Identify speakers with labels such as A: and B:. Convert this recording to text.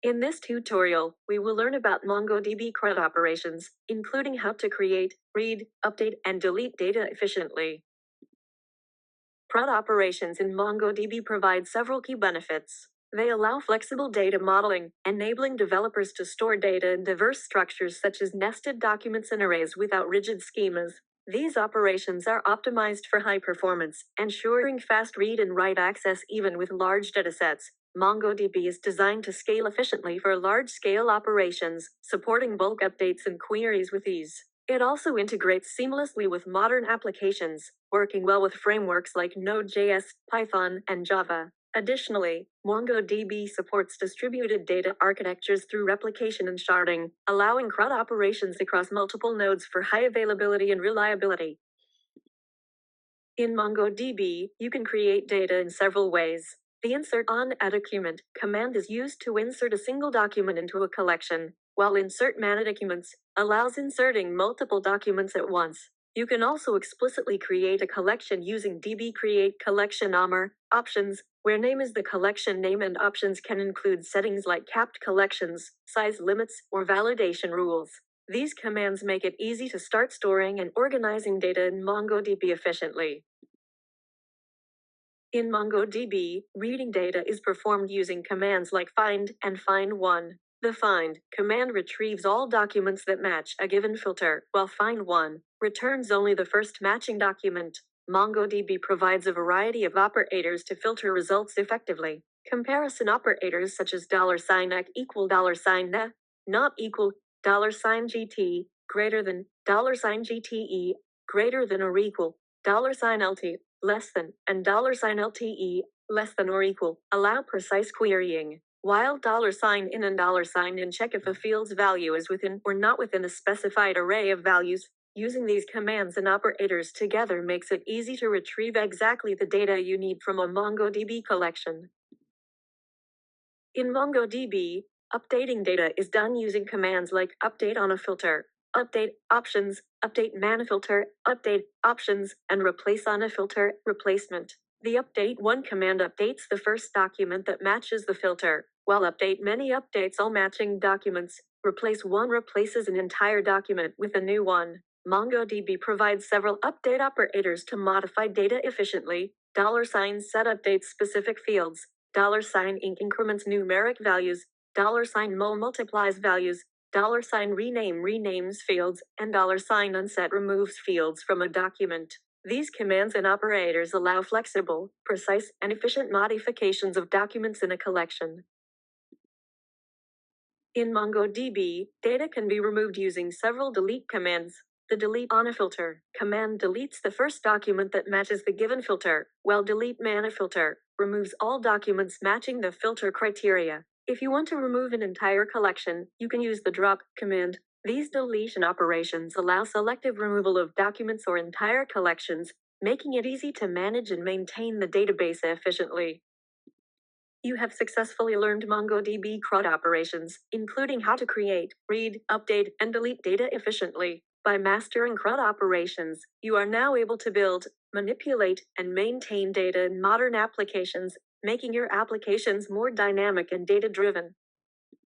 A: In this tutorial, we will learn about MongoDB CRUD operations, including how to create, read, update, and delete data efficiently. CRUD operations in MongoDB provide several key benefits. They allow flexible data modeling, enabling developers to store data in diverse structures such as nested documents and arrays without rigid schemas. These operations are optimized for high performance, ensuring fast read and write access even with large datasets. MongoDB is designed to scale efficiently for large-scale operations, supporting bulk updates and queries with ease. It also integrates seamlessly with modern applications, working well with frameworks like Node.js, Python, and Java. Additionally, MongoDB supports distributed data architectures through replication and sharding, allowing CRUD operations across multiple nodes for high availability and reliability. In MongoDB, you can create data in several ways. The insert on a document command is used to insert a single document into a collection, while insert many documents allows inserting multiple documents at once. You can also explicitly create a collection using db create collection options, where name is the collection name and options can include settings like capped collections, size limits, or validation rules. These commands make it easy to start storing and organizing data in MongoDB efficiently. In MongoDB, reading data is performed using commands like find and find1. The find command retrieves all documents that match a given filter, while find1 returns only the first matching document. MongoDB provides a variety of operators to filter results effectively. Comparison operators such as $ek equal $ne, not equal, $GT, greater than, $GTE, greater than or equal, $LT, less than, and $LTE, less than or equal, allow precise querying, while $in and $in check if a field's value is within or not within a specified array of values. Using these commands and operators together makes it easy to retrieve exactly the data you need from a MongoDB collection. In MongoDB, updating data is done using commands like update on a filter, update options, update manFilter, update options, and replace on a filter replacement. The update1 command updates the first document that matches the filter, while update many updates all matching documents. Replace1 replaces an entire document with a new one. MongoDB provides several update operators to modify data efficiently. $set updates specific fields. $inc increments numeric values. $mul multiplies values. $rename renames fields, and $unset removes fields from a document. These commands and operators allow flexible, precise, and efficient modifications of documents in a collection. In MongoDB, data can be removed using several delete commands. The delete on a filter command deletes the first document that matches the given filter, while delete manFilter removes all documents matching the filter criteria. If you want to remove an entire collection, you can use the drop command. These deletion operations allow selective removal of documents or entire collections, making it easy to manage and maintain the database efficiently. You have successfully learned MongoDB CRUD operations, including how to create, read, update, and delete data efficiently. By mastering CRUD operations, you are now able to build, manipulate, and maintain data in modern applications, making your applications more dynamic and data-driven.